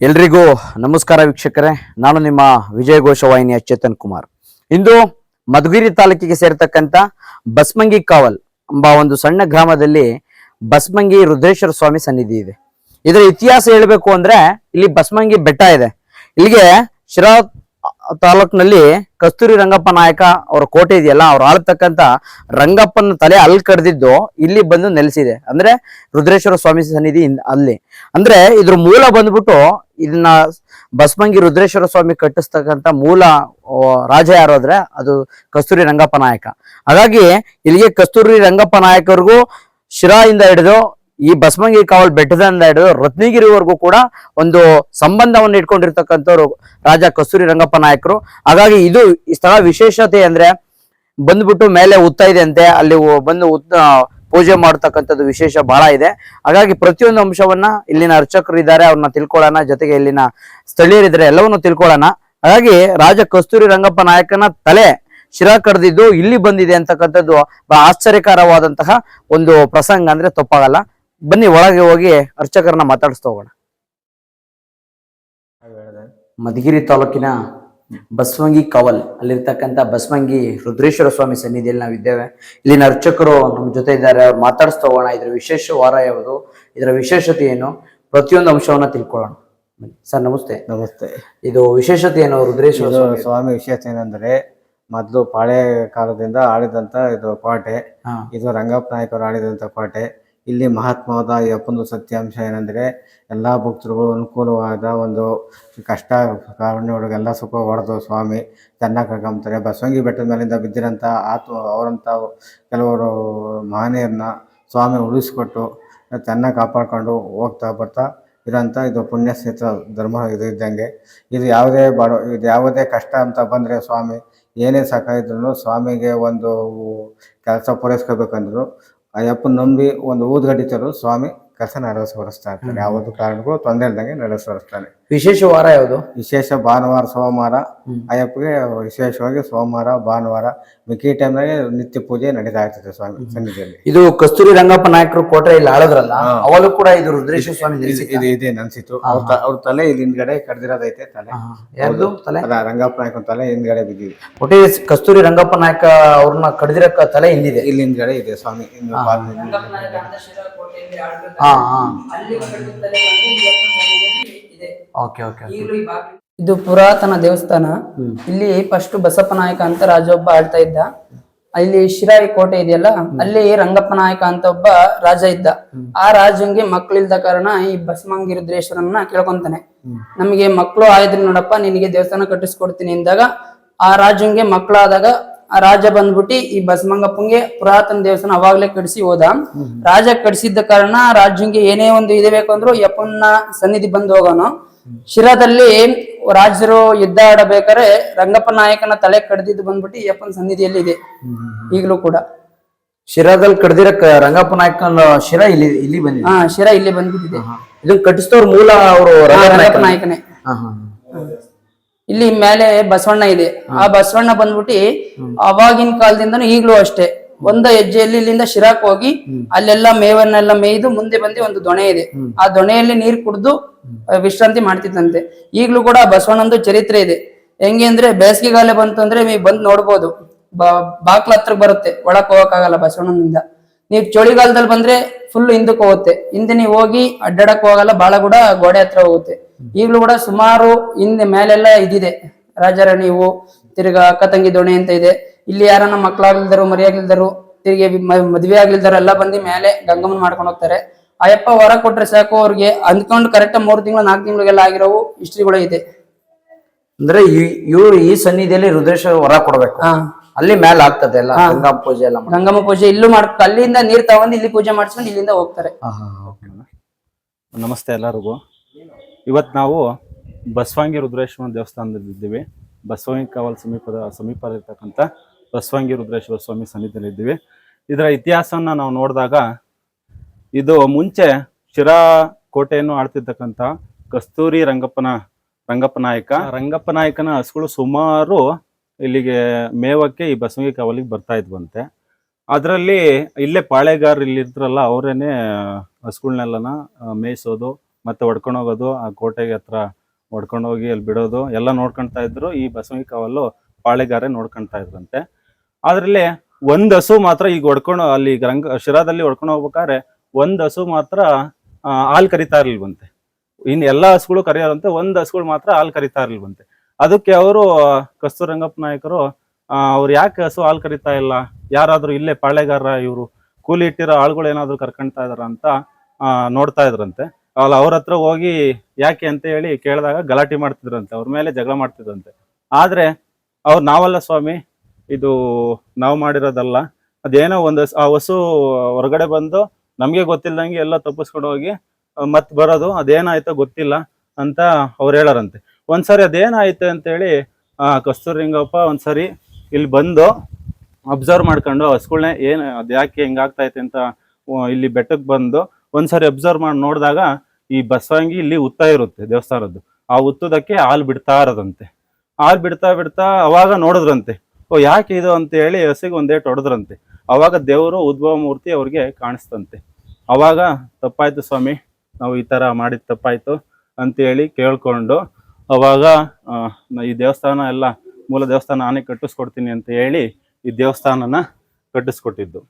ಎಲ್ರಿಗೂ ನಮಸ್ಕಾರ ವೀಕ್ಷಕರೇ. ನಾನು ನಿಮ್ಮ ವಿಜಯ ಘೋಷವಾಹಿನಿಯ ಚೇತನ್ ಕುಮಾರ್. ಇಂದು ಮಧುಗಿರಿ ತಾಲೂಕಿಗೆ ಸೇರತಕ್ಕಂತ ಬಸ್ಮಂಗಿ ಕಾವಲ್ ಎಂಬ ಒಂದು ಸಣ್ಣ ಗ್ರಾಮದಲ್ಲಿ ಬಸ್ಮಂಗಿ ರುದ್ರೇಶ್ವರ ಸ್ವಾಮಿ ಸನ್ನಿಧಿ ಇದೆ. ಇದರ ಇತಿಹಾಸ ಹೇಳಬೇಕು ಅಂದ್ರೆ ಇಲ್ಲಿ ಬಸ್ಮಂಗಿ ಬೆಟ್ಟ ಇದೆ. ಇಲ್ಲಿಗೆ ಶಿರಾ ತಾಲೂಕಿನಲ್ಲಿ ಕಸ್ತೂರಿ ರಂಗಪ್ಪ ನಾಯಕ ಅವರ ಕೋಟೆ ಇದೆಯಲ್ಲ, ಅವ್ರು ಆಳ್ತಕ್ಕಂತ ರಂಗಪ್ಪನ ತಲೆ ಅಲ್ಲಿ ಕಡ್ದಿದ್ದು ಇಲ್ಲಿ ಬಂದು ನೆಲೆಸಿದೆ. ಅಂದ್ರೆ ರುದ್ರೇಶ್ವರ ಸ್ವಾಮಿ ಸನ್ನಿಧಿ ಅಲ್ಲಿ. ಅಂದ್ರೆ ಇದ್ರ ಮೂಲ ಬಂದ್ಬಿಟ್ಟು ಇದನ್ನ ಬಸ್ಮಂಗಿ ರುದ್ರೇಶ್ವರ ಸ್ವಾಮಿ ಕಟ್ಟಿಸ್ತಕ್ಕಂತ ಮೂಲ ರಾಜ ಯಾರು ಅಂದ್ರೆ ಅದು ಕಸ್ತೂರಿ ರಂಗಪ್ಪ ನಾಯಕ. ಹಾಗಾಗಿ ಇಲ್ಲಿಗೆ ಕಸ್ತೂರಿ ರಂಗಪ್ಪ ನಾಯಕರಿಗೂ ಶಿರಾ ಇಂದ ಹಿಡಿದು ಈ ಬಸ್ಮಂಗಿ ಕಾವಲ್ ಬೆಟ್ಟದಿಂದ ಹಿಡಿದು ರತ್ನಗಿರಿವರೆಗೂ ಕೂಡ ಒಂದು ಸಂಬಂಧವನ್ನು ಇಟ್ಕೊಂಡಿರ್ತಕ್ಕಂಥವ್ರು ರಾಜ ಕಸ್ತೂರಿ ರಂಗಪ್ಪ ನಾಯಕರು. ಹಾಗಾಗಿ ಇದು ಈ ಸ್ಥಳ ವಿಶೇಷತೆ ಅಂದ್ರೆ ಬಂದ್ಬಿಟ್ಟು ಮೇಲೆ ಉತ್ತ ಇದೆ ಅಂತೆ, ಅಲ್ಲಿ ಬಂದು ಪೂಜೆ ಮಾಡತಕ್ಕಂಥದ್ದು ವಿಶೇಷ ಬಹಳ ಇದೆ. ಹಾಗಾಗಿ ಪ್ರತಿಯೊಂದು ಅಂಶವನ್ನ ಇಲ್ಲಿನ ಅರ್ಚಕರು ಇದ್ದಾರೆ, ಅವ್ರನ್ನ ತಿಳ್ಕೊಳ್ಳೋಣ, ಜೊತೆಗೆ ಇಲ್ಲಿನ ಸ್ಥಳೀಯರಿದ್ದಾರೆ, ಎಲ್ಲವನ್ನೂ ತಿಳ್ಕೊಳ್ಳೋಣ. ಹಾಗಾಗಿ ರಾಜ ಕಸ್ತೂರಿ ರಂಗಪ್ಪ ನಾಯಕನ ತಲೆ ಶಿರಾ ಕಡ್ದಿದ್ದು ಇಲ್ಲಿ ಬಂದಿದೆ ಅಂತಕ್ಕಂಥದ್ದು ಆಶ್ಚರ್ಯಕರವಾದಂತಹ ಒಂದು ಪ್ರಸಂಗ ಅಂದ್ರೆ ತಪ್ಪಾಗಲ್ಲ. ಬನ್ನಿ ಒಳಗೆ ಹೋಗಿ ಅರ್ಚಕರನ್ನ ಮಾತಾಡಿಸ್ತಾ ಹೋಗೋಣ. ಮಧುಗಿರಿ ತಾಲೂಕಿನ ಬಸ್ವಂಗಿ ಕಾವಲ್ ಅಲ್ಲಿರ್ತಕ್ಕಂಥ ಬಸ್ವಂಗಿ ರುದ್ರೇಶ್ವರ ಸ್ವಾಮಿ ಸನ್ನಿಧಿಯಲ್ಲಿ ನಾವಿದ್ದೇವೆ. ಇಲ್ಲಿನ ಅರ್ಚಕರು ನಮ್ಮ ಜೊತೆ ಇದ್ದಾರೆ, ಅವ್ರು ಮಾತಾಡಿಸ್ತಾ ಹೋಗೋಣ. ಇದರ ವಿಶೇಷ ವಾರ ಯಾವುದು, ಇದರ ವಿಶೇಷತೆ ಏನು, ಪ್ರತಿಯೊಂದು ಅಂಶವನ್ನ ತಿಳ್ಕೊಳ್ಳೋಣ. ಸರ್ ನಮಸ್ತೆ. ನಮಸ್ತೆ. ಇದು ವಿಶೇಷತೆ ಏನು ರುದ್ರೇಶ್ವರ ಸ್ವಾಮಿ ವಿಶೇಷತೆ ಏನಂದ್ರೆ ಮೊದಲು ಪಾಳೆ ಕಾಲದಿಂದ ಆಳಿದಂತ ಇದು ಕೋಟೆ. ಇದು ರಂಗಪ್ಪ ನಾಯಕರು ಆಳಿದಂತ ಕೋಟೆ. ಇಲ್ಲಿ ಮಹಾತ್ಮವಾದ ಈ ಅಪ್ಪಂದು ಸತ್ಯಾಂಶ ಏನಂದ್ರೆ ಎಲ್ಲಾ ಭಕ್ತರುಗಳು ಅನುಕೂಲವಾದ ಒಂದು ಕಷ್ಟ ಕಾರಣಗಳಿಗೆಲ್ಲ ಸುಖ ಹೊಡೆದು ಸ್ವಾಮಿ ಚೆನ್ನಾಗಿ ಕರ್ಕೊಂತಾರೆ. ಬಸವಂಗಿ ಬೆಟ್ಟದ ಮೇಲಿಂದ ಬಿದ್ದಿರಂತ ಅವರಂತ ಕೆಲವರು ಮಹನೀಯರನ್ನ ಸ್ವಾಮಿ ಉಳಿಸ್ಕೊಟ್ಟು ಚೆನ್ನಾಗಿ ಕಾಪಾಡ್ಕೊಂಡು ಹೋಗ್ತಾ ಬರ್ತಾ ಇರೋಂಥ ಇದು ಪುಣ್ಯ ಕ್ಷೇತ್ರ ಧರ್ಮ ಇದು ಇದ್ದಂಗೆ. ಇದು ಯಾವುದೇ ಕಷ್ಟ ಅಂತ ಬಂದರೆ ಸ್ವಾಮಿ ಏನೇ ಸಾಕಾಗಿದ್ರು ಸ್ವಾಮಿಗೆ ಒಂದು ಕೆಲಸ ಪೂರೈಸ್ಕೋಬೇಕಂದ್ರು ಅಯ್ಯಪ್ಪನ ನಂಬಿ ಒಂದು ಊದ್ಗಡ್ಡಿ ಸ್ವಾಮಿ ಕೆಲಸ ನಡೆಸ್ತಾ ಇರ್ತಾನೆ. ಯಾವುದು ಕಾರಣಕ್ಕೂ ತೊಂದರೆ ಇಲ್ದಂಗೆ ನಡೆಸ್ತಾನೆ. ವಿಶೇಷ ವಾರ ಯಾವುದು? ವಿಶೇಷ ಭಾನುವಾರ ಸೋಮವಾರ ಅಯ್ಯಪ್ಪಗೆ ವಿಶೇಷವಾಗಿ ಸೋಮವಾರ ಭಾನುವಾರ ಮಿಕ್ಕಿ ಟೈಮ್ನಾಗೆ ನಿತ್ಯ ಪೂಜೆ ನಡೀತಾ ಇರ್ತದೆ ಸ್ವಾಮಿ ಸನ್ನಿಧಿಯಲ್ಲಿ. ಇದು ಕಸ್ತೂರಿ ರಂಗಪ್ಪ ನಾಯಕರು ಕೋಟೆ ಇಲ್ಲಿ ಆಳದ್ರಲ್ಲ, ಅವಾಗಲೂ ಕೂಡ ಇದು ರುದ್ರೇಶ್ವರ ಸ್ವಾಮಿ ಇದೆ ಅನ್ಸಿತ್ತು. ಅವ್ರ ತಲೆ ಇಲ್ಲಿ ಹಿಂದ್ಗಡೆ ಕಡ್ದಿರೋದೈತೆ. ತಲೆ ಯಾರ್ದು ತಲೆ? ರಂಗಪ್ಪ ನಾಯಕನ ತಲೆ ಹಿಂದ್ಗಡೆ ಬಿದ್ದಿದೆ. ಒಟ್ಟೆ ಕಸ್ತೂರಿ ರಂಗಪ್ಪ ನಾಯಕ ಅವ್ರನ್ನ ಕಡ್ದಿರಕ್ಕ ತಲೆ ಹಿಂದಿದೆ, ಇಲ್ಲಿ ಹಿಂದ್ಗಡೆ ಇದೆ ಸ್ವಾಮಿ. ಇದು ಪುರಾತನ ದೇವಸ್ಥಾನ. ಇಲ್ಲಿ ಫಸ್ಟ್ ಬಸಪ್ಪ ನಾಯಕ ಅಂತ ರಾಜ ಒಬ್ಬ ಆಳ್ತಾ ಇದ್ದ. ಇಲ್ಲಿ ಶಿರಾಯಿ ಕೋಟೆ ಇದೆಯಲ್ಲ, ಅಲ್ಲಿ ರಂಗಪ್ಪ ನಾಯಕ ಅಂತ ಒಬ್ಬ ರಾಜ ಇದ್ದ. ಆ ರಾಜಂಗೆ ಮಕ್ಳಿಲ್ದ ಕಾರಣ ಈ ಬಸಮಂಗಿ ರುದ್ರೇಶ್ವರನ್ನ ಕೇಳ್ಕೊಂತಾನೆ, ನಮಗೆ ಮಕ್ಳು ಆಯ್ದ್ರಿ ನೋಡಪ್ಪ, ನಿನಗೆ ದೇವಸ್ಥಾನ ಕಟ್ಟಿಸ್ಕೊಡ್ತೀನಿ ಅಂದಾಗ ಆ ರಾಜಂಗೆ ಮಕ್ಳಾದಾಗ ಆ ರಾಜ ಬಂದ್ಬಿಟ್ಟು ಈ ಬಸಮಂಗಪ್ಪಂಗೆ ಪುರಾತನ ದೇವಸ್ಥಾನ ಅವಾಗ್ಲೇ ಕಡಿಸಿ ಹೋದ. ರಾಜ ಕಡಿಸಿದ್ದ ಕಾರಣ ರಾಜಂಗೆ ಏನೇ ಒಂದು ಇದೆ ಬೇಕು ಅಂದ್ರು ಯಪ್ಪನ ಸನ್ನಿಧಿ ಬಂದು ಹೋಗೋನು. ಶಿರಾದಲ್ಲಿ ರಾಜರು ಯುದ್ಧ ಆಡಬೇಕಾದ್ರೆ ರಂಗಪ್ಪ ನಾಯಕನ ತಲೆ ಕಡ್ದಿದ್ದು ಬಂದ್ಬಿಟ್ಟು ಯಪ್ಪನ ಸನ್ನಿಧಿಯಲ್ಲಿ ಇದೆ ಈಗಲೂ ಕೂಡ. ಶಿರಾದಲ್ಲಿ ಕಡ್ದಿರಕ್ಕ ರಂಗಪ್ಪ ನಾಯಕನ ಶಿರಾ ಇಲ್ಲಿ ಬಂದಿದೆ. ಶಿರಾ ಇಲ್ಲಿ ಬಂದ್ಬಿಟ್ಟಿದೆ. ಇದನ್ನ ಕಟ್ಟಿಸಿದವ್ರ ಮೂಲ ಅವರು ರಂಗಪ್ಪ ನಾಯಕನೇ. ಇಲ್ಲಿ ಮೇಲೆ ಬಸವಣ್ಣ ಇದೆ. ಆ ಬಸವಣ್ಣ ಬಂದ್ಬಿಟ್ಟು ಅವಾಗಿನ ಕಾಲದಿಂದನೂ ಈಗ್ಲೂ ಅಷ್ಟೇ, ಒಂದು ಹೆಜ್ಜೆಯಲ್ಲಿ ಇಲ್ಲಿಂದ ಶಿರಾಕ್ ಹೋಗಿ ಅಲ್ಲೆಲ್ಲ ಮೇವನ್ನೆಲ್ಲ ಮೇಯ್ದು ಮುಂದೆ ಬಂದು ಒಂದು ದೊಣೆ ಇದೆ. ಆ ದೊಣೆಯಲ್ಲಿ ನೀರ್ ಕುಡ್ದು ವಿಶ್ರಾಂತಿ ಮಾಡ್ತಿತ್ತಂತೆ. ಈಗ್ಲೂ ಕೂಡ ಬಸವಣ್ಣಂದು ಚರಿತ್ರೆ ಇದೆ. ಹೆಂಗೆ ಅಂದ್ರೆ ಬೇಸಿಗೆಗಾಲ ಬಂತು ಅಂದ್ರೆ ನೀವು ಬಂದ್ ನೋಡ್ಬೋದು, ಬಾಕ್ಲ ಹತ್ರ ಬರುತ್ತೆ, ಒಳಕ್ ಹೋಗಕ್ಕಾಗಲ್ಲ ಬಸವಣ್ಣನಿಂದ. ನೀವು ಚಳಿಗಾಲದಲ್ಲಿ ಬಂದ್ರೆ ಫುಲ್ ಹಿಂದಕ್ಕೆ ಹೋಗುತ್ತೆ, ಹಿಂದೆ ನೀವು ಹೋಗಿ ಅಡ್ಡಾಡಕ್ ಹೋಗಲ್ಲ, ಬಾಳ ಕೂಡ ಗೋಡೆ ಹತ್ರ ಹೋಗುತ್ತೆ. ಈಗ್ಲೂ ಕೂಡ ಸುಮಾರು ಹಿಂದೆ ಮೇಲೆಲ್ಲ ಇದಿದೆ, ರಾಜಾರಾಣಿ ಹೂವು, ತಿರ್ಗಾ ಅಕ್ಕ ತಂಗಿ ದೋಣಿ ಅಂತ ಇದೆ. ಇಲ್ಲಿ ಯಾರನ್ನ ಮಕ್ಳಾಗ್ಲಿಲ್ದರು ಮರಿಯಾಗ್ಲಿಲ್ದರು ತಿರ್ಗಿ ಮದ್ವೆ ಆಗ್ಲಿಲ್ದರು ಎಲ್ಲ ಬಂದು ಮೇಲೆ ಗಂಗಮ್ಮನ್ ಮಾಡ್ಕೊಂಡು ಹೋಗ್ತಾರೆ. ಅಯ್ಯಪ್ಪ ಹೊರ ಕೊಟ್ರೆ ಸಾಕು, ಅವ್ರಿಗೆ ಅಂದ್ಕೊಂಡು ಕರೆಕ್ಟ್ 3 ತಿಂಗಳು 4 ತಿಂಗಳಿಗೆಲ್ಲ ಆಗಿರೋವು ಹಿಸ್ಟ್ರಿಗಳು ಇದೆ. ಅಂದ್ರೆ ಇವ್ರು ಈ ಸನ್ನಿಧಿಯಲ್ಲಿ ರುದ್ರೇಶ್ವರ ಹೊರ ಕೊಡ್ಬೇಕು, ಅಲ್ಲಿ ಮೇಲೆ ಆಗ್ತದೆ ಎಲ್ಲ ಗಂಗಮ್ಮ ಪೂಜೆ ಎಲ್ಲ. ಗಂಗಮ್ಮ ಪೂಜೆ ಇಲ್ಲೂ ಅಲ್ಲಿಂದ ನೀರ್ ತಗೊಂಡು ಇಲ್ಲಿ ಪೂಜೆ ಮಾಡಿಸ್ಕೊಂಡು ಇಲ್ಲಿಂದ ಹೋಗ್ತಾರೆ. ನಮಸ್ತೆ ಎಲ್ಲರಿಗೂ. ಇವತ್ತು ನಾವು ಬಸವಂಗಿ ರುದ್ರೇಶ್ವರ ದೇವಸ್ಥಾನದಲ್ಲಿದ್ದೀವಿ. ಬಸವಂಗಿ ಕಾವಲ್ ಸಮೀಪದಲ್ಲಿರ್ತಕ್ಕಂಥ ಬಸವಂಗಿ ರುದ್ರೇಶ್ವರ ಸ್ವಾಮಿ ಸನ್ನಿಧಿಯಲ್ಲಿ ಇದ್ದೀವಿ. ಇದರ ಇತಿಹಾಸವನ್ನು ನಾವು ನೋಡಿದಾಗ ಇದು ಮುಂಚೆ ಶಿರಾ ಕೋಟೆಯನ್ನು ಆಳ್ತಿರ್ತಕ್ಕಂಥ ಕಸ್ತೂರಿ ರಂಗಪ್ಪ ನಾಯಕನ ಹಸುಗಳು ಸುಮಾರು ಇಲ್ಲಿಗೆ ಮೇವಕ್ಕೆ ಈ ಬಸವಂಗಿ ಕಾವಲಿಗೆ ಬರ್ತಾ ಇದ್ವಂತೆ. ಅದರಲ್ಲಿ ಇಲ್ಲೇ ಪಾಳೆಗಾರರು ಇಲ್ಲಿ ಇರ್ತಾರಲ್ಲ, ಅವರೇನೆ ಹಸುಗಳನ್ನೆಲ್ಲನ ಮೇಯಿಸೋದು, ಮತ್ತೆ ಹೊಡ್ಕೊಂಡು ಹೋಗೋದು, ಆ ಕೋಟೆಗೆ ಹತ್ರ ಹೊಡ್ಕೊಂಡು ಹೋಗಿ ಅಲ್ಲಿ ಬಿಡೋದು ಎಲ್ಲ ನೋಡ್ಕೊಳ್ತಾ ಇದ್ರು. ಈ ಬಸವನ ಕಾವಲು ಪಾಳೆಗಾರೆ ನೋಡ್ಕೊಳ್ತಾ ಇದ್ರಂತೆ. ಅದ್ರಲ್ಲಿ ಒಂದ್ ಹಸು ಮಾತ್ರ ಈಗ ಹೊಡ್ಕೊಂಡು ಅಲ್ಲಿ ಶಿರಾದಲ್ಲಿ ಹೊಡ್ಕೊಂಡು ಹೋಗ್ಬೇಕಾದ್ರೆ ಒಂದ್ ಹಸು ಮಾತ್ರ ಹಾಲು ಕರಿತಾ ಇರ್ಲಿಲ್ವಂತೆ. ಇನ್ ಎಲ್ಲಾ ಹಸುಗಳು ಕರೆಯೋರಂತೆ, ಒಂದ್ ಹಸುಗಳು ಮಾತ್ರ ಹಾಲು ಕರಿತಾ ಇರ್ಲಿಲ್ವಂತೆ. ಅದಕ್ಕೆ ಅವರು ಕಸ್ತೂರಿ ರಂಗಪ್ಪ ನಾಯಕರು ಅವ್ರು ಯಾಕೆ ಹಸು ಹಾಲು ಕರಿತಾ ಇಲ್ಲ, ಯಾರಾದ್ರೂ ಇಲ್ಲೇ ಪಾಳೆಗಾರ ಇವರು ಕೂಲಿ ಇಟ್ಟಿರೋ ಆಳುಗಳು ಏನಾದ್ರು ಕರ್ಕೊಂತಾ ಇದಾರ ಅಂತ ನೋಡ್ತಾ ಇದ್ರಂತೆ. ಅವ್ರ ಹತ್ರ ಹೋಗಿ ಯಾಕೆ ಅಂತ ಹೇಳಿ ಕೇಳಿದಾಗ ಗಲಾಟೆ ಮಾಡ್ತಿದ್ರಂತೆ, ಅವ್ರ ಮೇಲೆ ಜಗಳ ಮಾಡ್ತಿದ್ರಂತೆ. ಆದ್ರೆ ಅವ್ರು ನಾವಲ್ಲ ಸ್ವಾಮಿ, ಇದು ನಾವು ಮಾಡಿರೋದಲ್ಲ, ಅದೇನೋ ಆ ಹಸು ಹೊರಗಡೆ ಬಂದು ನಮ್ಗೆ ಗೊತ್ತಿಲ್ದಂಗೆ ಎಲ್ಲ ತಪ್ಪಿಸ್ಕೊಂಡು ಹೋಗಿ ಮತ್ ಬರೋದು, ಅದೇನಾಯ್ತೋ ಗೊತ್ತಿಲ್ಲ ಅಂತ ಅವ್ರು ಹೇಳಾರಂತೆ. ಒಂದ್ಸರಿ ಅದೇನಾಯ್ತು ಅಂತೇಳಿ ಕಸ್ತೂರಿ ರಂಗಪ್ಪ ಒಂದ್ಸರಿ ಇಲ್ಲಿ ಬಂದು ಅಬ್ಸರ್ವ್ ಮಾಡ್ಕೊಂಡು ಹಸುಗಳನ್ನ ಅದ್ ಯಾಕೆ ಹಿಂಗಾಗ್ತೈತೆ ಅಂತ ಇಲ್ಲಿ ಬೆಟ್ಟಕ್ಕೆ ಬಂದು ಒಂದ್ಸರಿ ಅಬ್ಸರ್ವ್ ಮಾಡಿ ನೋಡಿದಾಗ ಈ ಬಸವಂಗಿ ಇಲ್ಲಿ ಉತ್ತ ಇರುತ್ತೆ ದೇವಸ್ಥಾನದ್ದು, ಆ ಉತ್ತದಕ್ಕೆ ಹಾಲು ಬಿಡ್ತಾ ಇರೋದಂತೆ. ಹಾಲು ಬಿಡ್ತಾ ಅವಾಗ ನೋಡಿದ್ರಂತೆ, ಓ ಯಾಕೆ ಇದು ಅಂತ ಹೇಳಿ ಹಸಿಗೆ ಒಂದೇಟು ಹೊಡೆದ್ರಂತೆ. ಅವಾಗ ದೇವರು ಉದ್ಭವ ಮೂರ್ತಿ ಅವ್ರಿಗೆ ಕಾಣಿಸ್ತಂತೆ. ಅವಾಗ ತಪ್ಪಾಯ್ತು ಸ್ವಾಮಿ, ನಾವು ಈ ತರ ಮಾಡಿದ ತಪ್ಪಾಯ್ತು ಅಂತ ಹೇಳಿ ಕೇಳ್ಕೊಂಡು ಅವಾಗ ಈ ದೇವಸ್ಥಾನ ಎಲ್ಲ ಮೂಲ ದೇವಸ್ಥಾನ ನಾನೇ ಕಟ್ಟಿಸ್ಕೊಡ್ತೀನಿ ಅಂತ ಹೇಳಿ ಈ ದೇವಸ್ಥಾನನ ಕಟ್ಟಿಸ್ಕೊಟ್ಟಿದ್ದು.